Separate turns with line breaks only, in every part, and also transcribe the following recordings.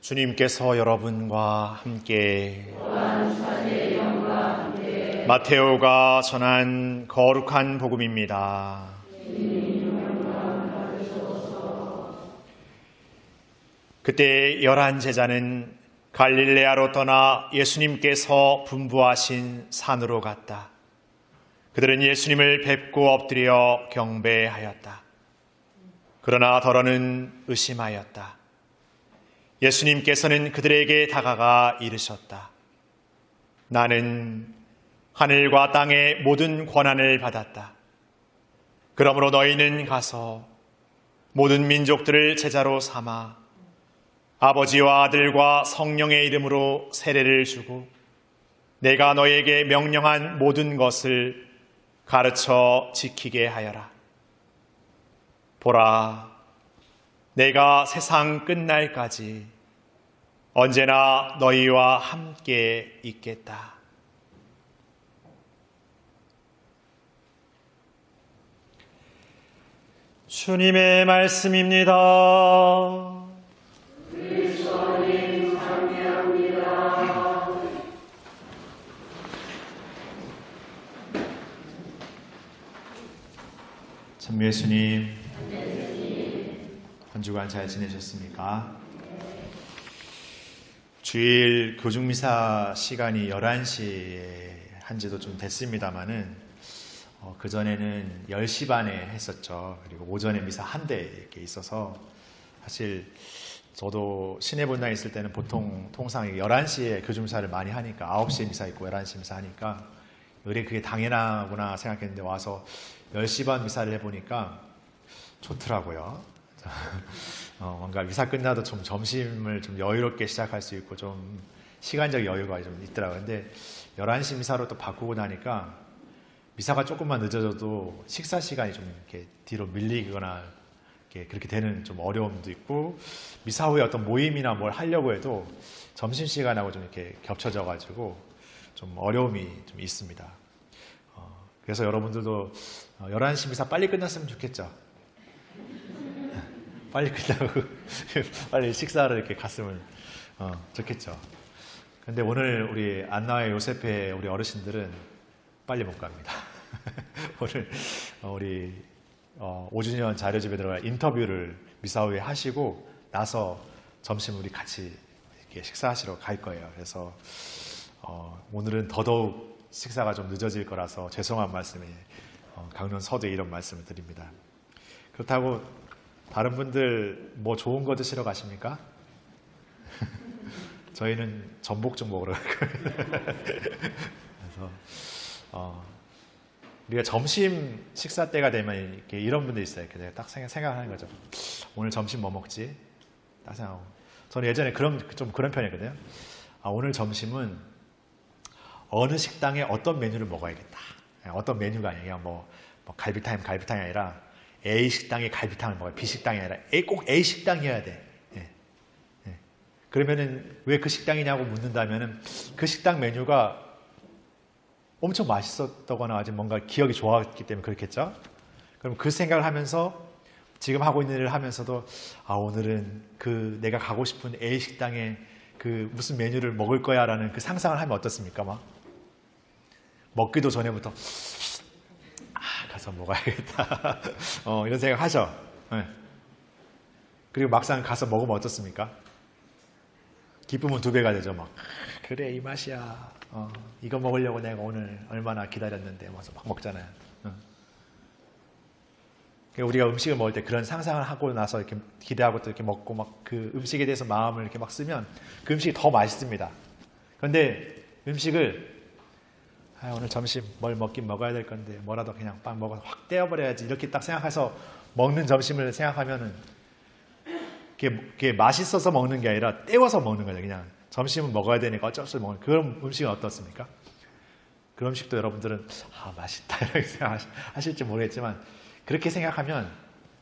주님께서 여러분과 함께 마테오가 전한 거룩한 복음입니다. 그때 11 제자는 갈릴레아로 떠나 예수님께서 분부하신 산으로 갔다. 그들은 예수님을 뵙고 엎드려 경배하였다. 그러나 더러는 의심하였다. 예수님께서는 그들에게 다가가 이르셨다. 나는 하늘과 땅의 모든 권한을 받았다. 그러므로 너희는 가서 모든 민족들을 제자로 삼아 아버지와 아들과 성령의 이름으로 세례를 주고 내가 너희에게 명령한 모든 것을 가르쳐 지키게 하여라. 보라, 내가 세상 끝날까지 언제나 너희와 함께 있겠다. 주님의 말씀입니다.
그리스도님 찬미합니다.
참 예수님, 한 주간 잘 지내셨습니까? 주일 교중미사 시간이 11시에 한 지도 좀 됐습니다만은 그전에는 10시 반에 했었죠. 그리고 오전에 미사 한 대 이렇게 있어서 사실 저도 시내본당에 있을 때는 보통 통상 11시에 교중미사를 많이 하니까 9시에 미사 있고 11시에 미사 하니까 의뢰 그게 당연하구나 생각했는데 와서 10시 반 미사를 해보니까 좋더라고요. 뭔가 미사 끝나도 좀 점심을 좀 여유롭게 시작할 수 있고 좀 시간적 여유가 좀 있더라고요. 근데 11시 미사로 또 바꾸고 나니까 미사가 조금만 늦어져도 식사 시간이 좀 이렇게 뒤로 밀리거나 이렇게 그렇게 되는 좀 어려움도 있고 미사 후에 어떤 모임이나 뭘 하려고 해도 점심시간하고 좀 이렇게 겹쳐져가지고 좀 어려움이 좀 있습니다. 그래서 여러분들도 11시 미사 빨리 끝났으면 좋겠죠. 빨리 끝나고 빨리 식사를 이렇게 갔으면 좋겠죠. 근데 오늘 우리 안나와 요셉의 우리 어르신들은 빨리 못 갑니다. 오늘 우리 5주년 자료집에 들어갈 인터뷰를 미사 후에 하시고 나서 점심 우리 같이 이렇게 식사하시러 갈 거예요. 그래서 오늘은 더더욱 식사가 좀 늦어질 거라서 죄송한 말씀에 강론 서두에 이런 말씀을 드립니다. 그렇다고 다른 분들 뭐 좋은 거 드시러 가십니까? 저희는 전복 좀 먹으러 갈 거예요. 그래서 우리가 점심 식사 때가 되면 이렇게 이런 분들 있어요. 제가 딱 생각하는 거죠. 오늘 점심 뭐 먹지? 딱 생각하고. 저는 예전에 좀 그런 편이거든요. 오늘 점심은 어느 식당에 어떤 메뉴를 먹어야겠다. 어떤 메뉴가 아니라 뭐 갈비탕이 아니라 A 식당에 갈비탕을 먹어요. B 식당이 아니라 꼭 A 식당이어야 돼. 그러면은 왜 그 식당이냐고 묻는다면은 그 식당 메뉴가 엄청 맛있었다거나 아직 뭔가 기억이 좋았기 때문에 그렇겠죠. 그럼 그 생각을 하면서 지금 하고 있는 일을 하면서도 오늘은 그 내가 가고 싶은 A 식당에 그 무슨 메뉴를 먹을 거야라는 그 상상을 하면 어떻습니까? 막 먹기도 전에부터 가서 먹어야겠다. 이런 생각 하죠. 네. 그리고 막상 가서 먹으면 어떻습니까? 기쁨은 2배가 되죠. 막 그래 이 맛이야. 이거 먹으려고 내가 오늘 얼마나 기다렸는데 와서 막 먹잖아요. 우리가 음식을 먹을 때 그런 상상을 하고 나서 이렇게 기대하고 또 이렇게 먹고 막 그 음식에 대해서 마음을 이렇게 막 쓰면 그 음식이 더 맛있습니다. 그런데 음식을 오늘 점심 뭘 먹긴 먹어야 될 건데 뭐라도 그냥 빵 먹어서 확 떼어버려야지 이렇게 딱 생각해서 먹는 점심을 생각하면은 그게 맛있어서 먹는 게 아니라 때워서 먹는 거죠. 그냥 점심은 먹어야 되니까 어쩔 수 없이 먹는 그런 음식은 어떻습니까? 그런 음식도 여러분들은 맛있다 이렇게 생각하실지 모르겠지만 그렇게 생각하면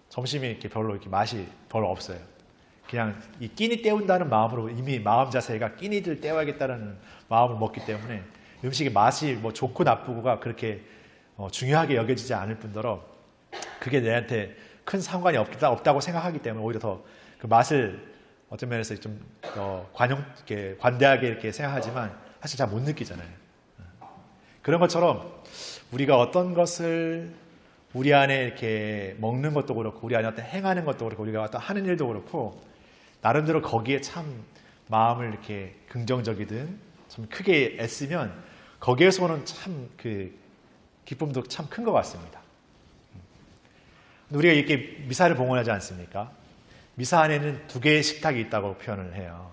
점심이 이렇게 맛이 별로 없어요. 그냥 이 끼니 때운다는 마음으로 이미 마음 자세가 끼니들 때워야겠다는 마음을 먹기 때문에 음식의 맛이 뭐 좋고 나쁘고가 그렇게 중요하게 여겨지지 않을 뿐더러 그게 내한테 큰 상관이 없다고 생각하기 때문에 오히려 더 그 맛을 어떤 면에서 좀 이렇게 관대하게 이렇게 생각하지만 사실 잘 못 느끼잖아요. 그런 것처럼 우리가 어떤 것을 우리 안에 이렇게 먹는 것도 그렇고 우리 안에 어떤 행하는 것도 그렇고 우리가 어떤 하는 일도 그렇고 나름대로 거기에 참 마음을 이렇게 긍정적이든 좀 크게 애쓰면 거기에서 오는 참 그 기쁨도 참 큰 것 같습니다. 우리가 이렇게 미사를 봉헌하지 않습니까? 미사 안에는 두 개의 식탁이 있다고 표현을 해요.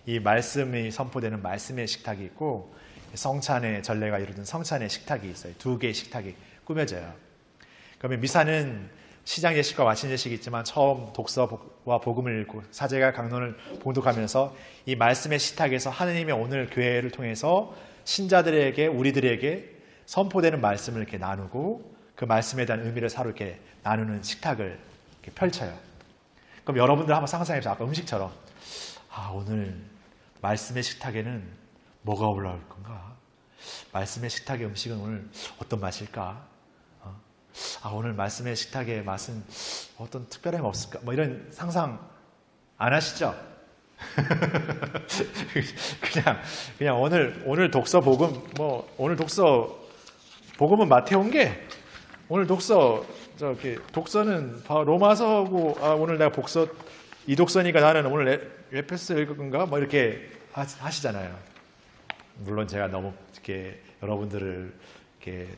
이 말씀이 선포되는 말씀의 식탁이 있고 성찬의 전례가 이루어진 성찬의 식탁이 있어요. 두 개의 식탁이 꾸며져요. 그러면 미사는 시장 예식과 마친 예식이 있지만 처음 독서와 복음을 읽고 사제가 강론을 봉독하면서 이 말씀의 식탁에서 하느님의 오늘 교회를 통해서 신자들에게 우리들에게 선포되는 말씀을 이렇게 나누고 그 말씀에 대한 의미를 서로 이렇게 나누는 식탁을 이렇게 펼쳐요. 그럼 여러분들 한번 상상해보세요. 아까 음식처럼 오늘 말씀의 식탁에는 뭐가 올라올 건가? 말씀의 식탁의 음식은 오늘 어떤 맛일까? 오늘 말씀의 식탁의 맛은 어떤 특별함이 없을까? 뭐 이런 상상 안 하시죠? 그냥 오늘 독서 복음 오늘 독서 복음은 마태오인게 오늘 독서는 로마서고 오늘 내가 이 독서니까 나는 오늘 에페소 읽을 건가? 뭐 이렇게 하시잖아요. 물론 제가 너무 이렇게 여러분들을 이렇게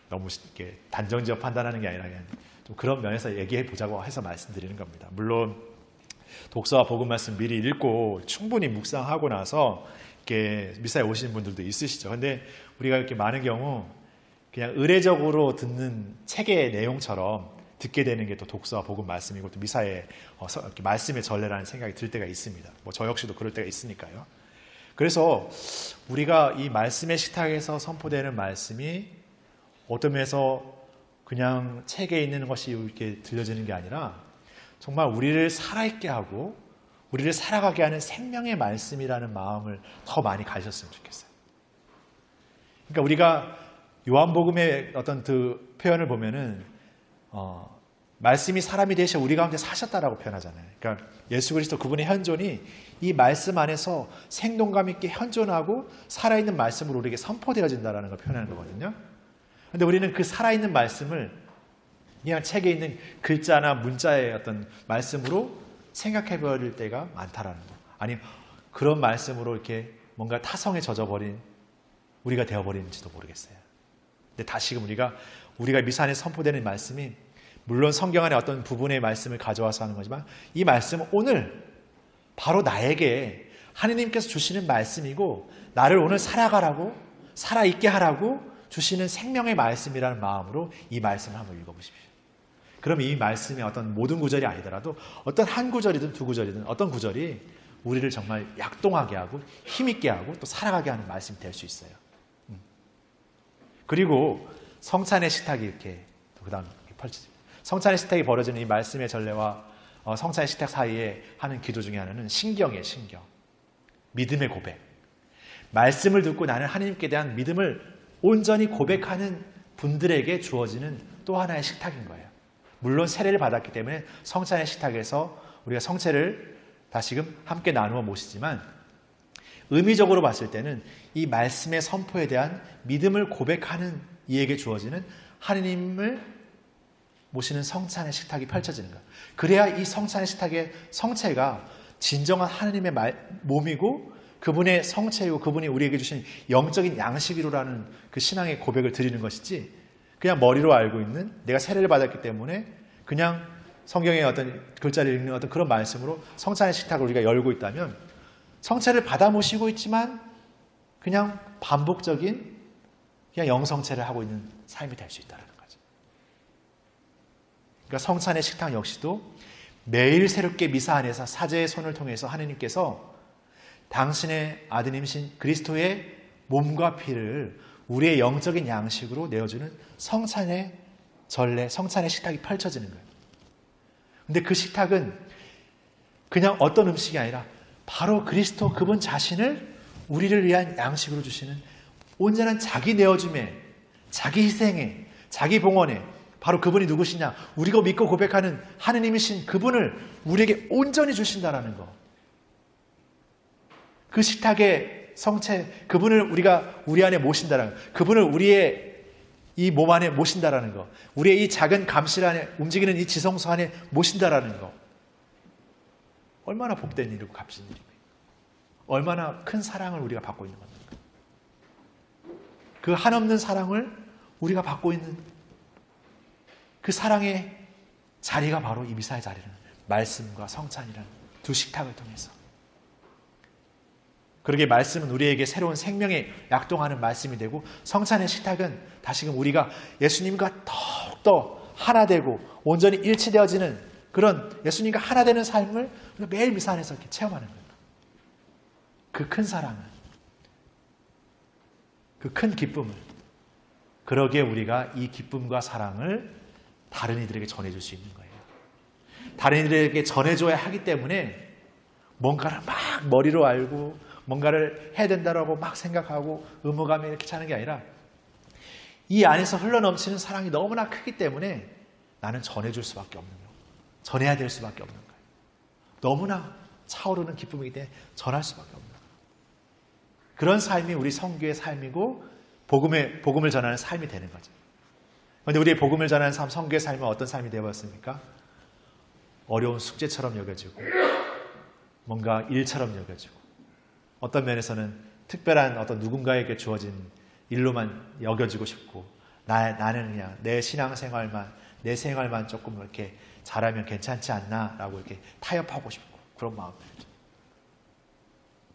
너무 이렇게 단정지어 판단하는 게 아니라 그냥 좀 그런 면에서 얘기해 보자고 해서 말씀드리는 겁니다. 물론 독서와 복음 말씀 미리 읽고 충분히 묵상하고 나서 이렇게 미사에 오시는 분들도 있으시죠. 근데 우리가 이렇게 많은 경우 그냥 의례적으로 듣는 책의 내용처럼 듣게 되는 게 또 독서와 복음 말씀이고 또 미사의 이렇게 말씀의 전례라는 생각이 들 때가 있습니다. 뭐 저 역시도 그럴 때가 있으니까요. 그래서 우리가 이 말씀의 식탁에서 선포되는 말씀이 어떤 면에서 그냥 책에 있는 것이 이렇게 들려지는 게 아니라 정말 우리를 살아있게 하고 우리를 살아가게 하는 생명의 말씀이라는 마음을 더 많이 가졌으면 좋겠어요. 그러니까 우리가 요한복음의 어떤 그 표현을 보면은 말씀이 사람이 되셔 우리 가운데 사셨다라고 표현하잖아요. 그러니까 예수 그리스도 그분의 현존이 이 말씀 안에서 생동감 있게 현존하고 살아있는 말씀으로 우리에게 선포되어진다라는 걸 표현하는 거거든요. 근데 우리는 그 살아있는 말씀을 그냥 책에 있는 글자나 문자의 어떤 말씀으로 생각해 버릴 때가 많다라는 거. 아니 그런 말씀으로 이렇게 뭔가 타성에 젖어버린 우리가 되어버리는지도 모르겠어요. 근데 다시금 우리가 미사 안에 선포되는 말씀이 물론 성경 안에 어떤 부분의 말씀을 가져와서 하는 거지만 이 말씀은 오늘 바로 나에게 하느님께서 주시는 말씀이고 나를 오늘 살아가라고 살아있게 하라고 주시는 생명의 말씀이라는 마음으로 이 말씀을 한번 읽어보십시오. 그럼 이 말씀의 어떤 모든 구절이 아니더라도 어떤 한 구절이든 두 구절이든 어떤 구절이 우리를 정말 약동하게 하고 힘있게 하고 또 살아가게 하는 말씀이 될 수 있어요. 그리고 성찬의 식탁이 이렇게 그 다음 펼쳐집니다. 성찬의 식탁이 벌어지는 이 말씀의 전례와 성찬의 식탁 사이에 하는 기도 중에 하나는 신경이에요. 신경. 믿음의 고백. 말씀을 듣고 나는 하나님께 대한 믿음을 온전히 고백하는 분들에게 주어지는 또 하나의 식탁인 거예요. 물론 세례를 받았기 때문에 성찬의 식탁에서 우리가 성체를 다시금 함께 나누어 모시지만 의미적으로 봤을 때는 이 말씀의 선포에 대한 믿음을 고백하는 이에게 주어지는 하느님을 모시는 성찬의 식탁이 펼쳐지는 거예요. 그래야 이 성찬의 식탁의 성체가 진정한 하느님의 몸이고 그분의 성체이고 그분이 우리에게 주신 영적인 양식이로라는 그 신앙의 고백을 드리는 것이지 그냥 머리로 알고 있는 내가 세례를 받았기 때문에 그냥 성경의 어떤 글자를 읽는 어떤 그런 말씀으로 성찬의 식탁을 우리가 열고 있다면 성체를 받아 모시고 있지만 그냥 반복적인 그냥 영성체를 하고 있는 삶이 될 수 있다는 거죠. 그러니까 성찬의 식탁 역시도 매일 새롭게 미사 안에서 사제의 손을 통해서 하느님께서 당신의 아드님이신 그리스도의 몸과 피를 우리의 영적인 양식으로 내어주는 성찬의 전례, 성찬의 식탁이 펼쳐지는 거예요. 근데 그 식탁은 그냥 어떤 음식이 아니라 바로 그리스도 그분 자신을 우리를 위한 양식으로 주시는 온전한 자기 내어줌에, 자기 희생에, 자기 봉헌에 바로 그분이 누구시냐? 우리가 믿고 고백하는 하느님이신 그분을 우리에게 온전히 주신다라는 거. 그 식탁의 성체, 그분을 우리가 우리 안에 모신다라는 거. 그분을 우리의 이 몸 안에 모신다라는 거. 우리의 이 작은 감실 안에 움직이는 이 지성소 안에 모신다라는 거. 얼마나 복된 일이고 값진 일입니까? 얼마나 큰 사랑을 우리가 받고 있는 겁니까? 그 한없는 사랑을 우리가 받고 있는 그 사랑의 자리가 바로 이 미사의 자리는 말씀과 성찬이라는 두 식탁을 통해서. 그러게 말씀은 우리에게 새로운 생명에 약동하는 말씀이 되고, 성찬의 식탁은 다시금 우리가 예수님과 더욱더 하나 되고 온전히 일치되어지는 그런 예수님과 하나 되는 삶을 우리가 매일 미사 안에서 이렇게 체험하는 거예요. 그 큰 사랑을, 그 큰 기쁨을, 그러기에 우리가 이 기쁨과 사랑을 다른 이들에게 전해줄 수 있는 거예요. 다른 이들에게 전해줘야 하기 때문에 뭔가를 막 머리로 알고 뭔가를 해야 된다고 막 생각하고 의무감에 이렇게 차는 게 아니라, 이 안에서 흘러넘치는 사랑이 너무나 크기 때문에 나는 전해줄 수밖에 없는 거예요. 전해야 될 수밖에 없는 거예요. 너무나 차오르는 기쁨이기 때문에 전할 수밖에 없는 거예요. 그런 삶이 우리 선교의 삶이고 복음을 전하는 삶이 되는 거죠. 그런데 우리의 복음을 전하는 삶, 선교의 삶은 어떤 삶이 되어봤습니까? 어려운 숙제처럼 여겨지고 뭔가 일처럼 여겨지고, 어떤 면에서는 특별한 어떤 누군가에게 주어진 일로만 여겨지고 싶고, 나는 그냥 내 신앙생활만, 내 생활만 조금 이렇게 잘하면 괜찮지 않나 라고 이렇게 타협하고 싶고, 그런 마음이죠.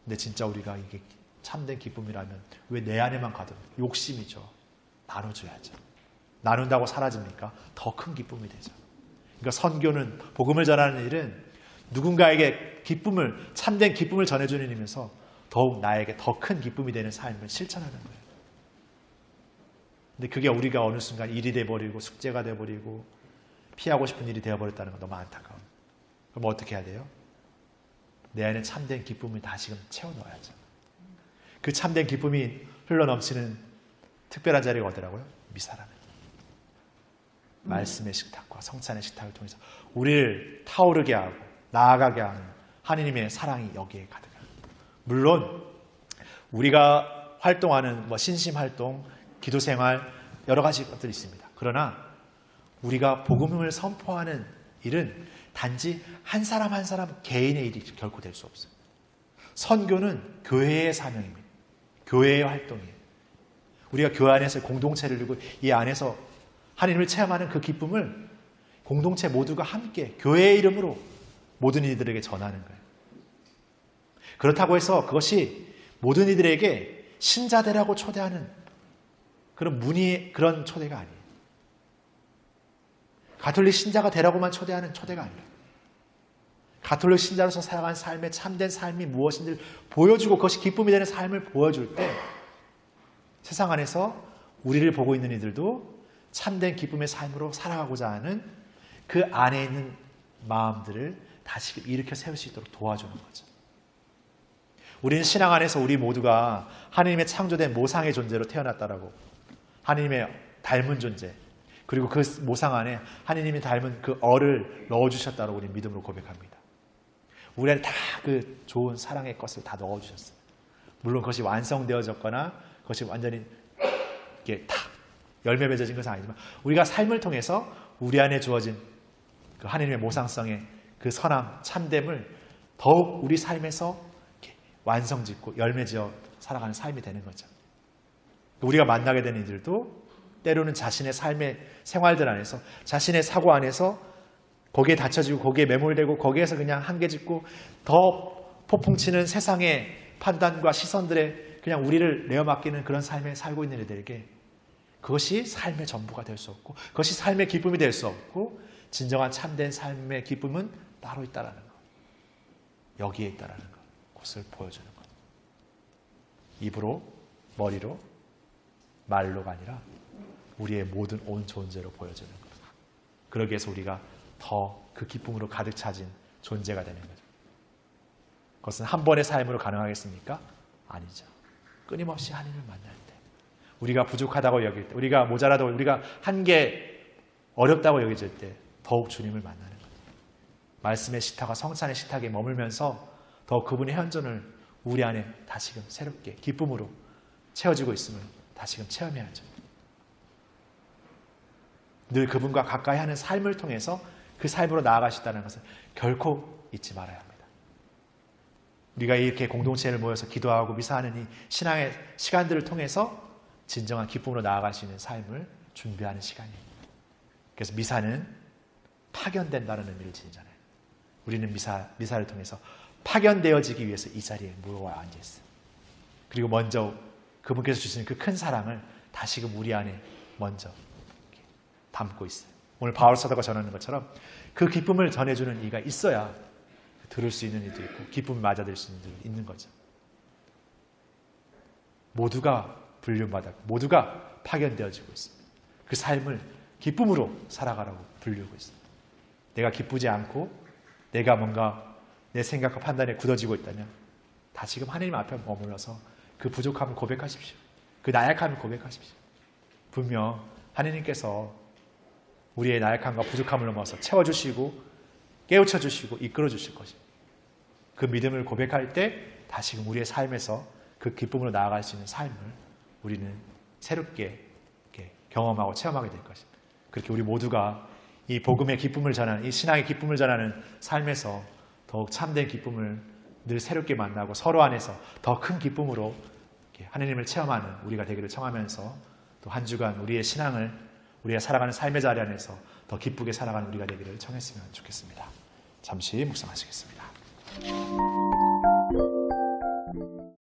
근데 진짜 우리가 이게 참된 기쁨이라면 왜 내 안에만 가득, 욕심이죠. 나눠줘야죠. 나눈다고 사라집니까? 더 큰 기쁨이 되죠. 그러니까 선교는, 복음을 전하는 일은 누군가에게 기쁨을, 참된 기쁨을 전해주는 일이면서 더욱 나에게 더 큰 기쁨이 되는 삶을 실천하는 거예요. 근데 그게 우리가 어느 순간 일이 돼버리고 숙제가 돼버리고 피하고 싶은 일이 되어버렸다는 건 너무 안타까워요. 그럼 어떻게 해야 돼요? 내 안에 참된 기쁨을 다시금 채워넣어야죠. 그 참된 기쁨이 흘러넘치는 특별한 자리가 어디라고요? 미사라는 말씀의 식탁과 성찬의 식탁을 통해서 우리를 타오르게 하고 나아가게 하는 하느님의 사랑이 여기에 가득합니다. 물론 우리가 활동하는 신심활동, 기도생활 여러 가지 것들이 있습니다. 그러나 우리가 복음을 선포하는 일은 단지 한 사람 한 사람 개인의 일이 결코 될 수 없어요. 선교는 교회의 사명입니다. 교회의 활동이에요. 우리가 교회 안에서 공동체를 이루고 이 안에서 하나님을 체험하는 그 기쁨을 공동체 모두가 함께 교회의 이름으로 모든 이들에게 전하는 거예요. 그렇다고 해서 그것이 모든 이들에게 신자되라고 초대하는 그런 초대가 아니에요. 가톨릭 신자가 되라고만 초대하는 초대가 아니에요. 가톨릭 신자로서 살아가는 삶의 참된 삶이 무엇인지를 보여주고 그것이 기쁨이 되는 삶을 보여줄 때 세상 안에서 우리를 보고 있는 이들도 참된 기쁨의 삶으로 살아가고자 하는 그 안에 있는 마음들을 다시 일으켜 세울 수 있도록 도와주는 거죠. 우리는 신앙 안에서 우리 모두가 하나님의 창조된 모상의 존재로 태어났다라고, 하나님의 닮은 존재, 그리고 그 모상 안에 하나님이 닮은 그 얼을 넣어주셨다고 우리 믿음으로 고백합니다. 우리 안에 다 그 좋은 사랑의 것을 다 넣어주셨어요. 물론 그것이 완성되어졌거나 그것이 완전히 이렇게 다 열매 맺어진 것은 아니지만 우리가 삶을 통해서 우리 안에 주어진 그 하나님의 모상성의 그 선함, 참됨을 더욱 우리 삶에서 이렇게 완성짓고 열매지어 살아가는 삶이 되는 거죠. 우리가 만나게 되는 이들도 때로는 자신의 삶의 생활들 안에서, 자신의 사고 안에서 거기에 닫혀지고 거기에 매몰되고 거기에서 그냥 한계짓고 더 폭풍치는 세상의 판단과 시선들에 그냥 우리를 내어맡기는 그런 삶에 살고 있는 이들에게 그것이 삶의 전부가 될 수 없고 그것이 삶의 기쁨이 될 수 없고 진정한 참된 삶의 기쁨은 따로 있다라는 것, 여기에 있다라는 것, 그것을 보여주는 것. 입으로, 머리로, 말로가 아니라 우리의 모든 온 존재로 보여주는 것. 그러기 위해서 우리가 더 그 기쁨으로 가득 차진 존재가 되는 거죠. 그것은 한 번의 삶으로 가능하겠습니까? 아니죠. 끊임없이 하나님을 만날 때, 우리가 부족하다고 여길 때, 우리가 모자라다고, 우리가 한계 어렵다고 여겨질 때 더욱 주님을 만나는 거예요. 말씀의 식탁과 성찬의 식탁에 머물면서 더욱 그분의 현존을 우리 안에 다시금 새롭게 기쁨으로 채워지고 있음을 다시금 체험해야죠. 늘 그분과 가까이 하는 삶을 통해서 그 삶으로 나아가시다는 것을 결코 잊지 말아야 합니다. 우리가 이렇게 공동체를 모여서 기도하고 미사하는 이 신앙의 시간들을 통해서 진정한 기쁨으로 나아갈 수 있는 삶을 준비하는 시간이에요. 그래서 미사는 파견된다는 의미를 지니잖아요. 우리는 미사를 통해서 파견되어지기 위해서 이 자리에 모여 앉아있어요. 그리고 먼저 그분께서 주시는 그 큰 사랑을 다시금 우리 안에 먼저 담고 있어요. 오늘 바울 사도가 전하는 것처럼 그 기쁨을 전해주는 이가 있어야 들을 수 있는 이도 있고 기쁨을 맞아들일 수 있는 이도 있는 거죠. 모두가 불륜받았고 모두가 파견되어지고 있습니다. 그 삶을 기쁨으로 살아가라고 부르고 있습니다. 내가 기쁘지 않고 내가 뭔가 내 생각과 판단에 굳어지고 있다면 다시금 하나님 앞에 머물러서 그 부족함을 고백하십시오. 그 나약함을 고백하십시오. 분명 하나님께서 우리의 나약함과 부족함을 넘어서 채워주시고 깨우쳐주시고 이끌어주실 것입니다. 그 믿음을 고백할 때 다시금 우리의 삶에서 그 기쁨으로 나아갈 수 있는 삶을 우리는 새롭게 이렇게 경험하고 체험하게 될 것입니다. 그렇게 우리 모두가 이 복음의 기쁨을 전하는, 이 신앙의 기쁨을 전하는 삶에서 더욱 참된 기쁨을 늘 새롭게 만나고 서로 안에서 더 큰 기쁨으로 하나님을 체험하는 우리가 되기를 청하면서 또 한 주간 우리의 신앙을 우리가 살아가는 삶의 자리 안에서 더 기쁘게 살아가는 우리가 되기를 청했으면 좋겠습니다. 잠시 묵상하시겠습니다.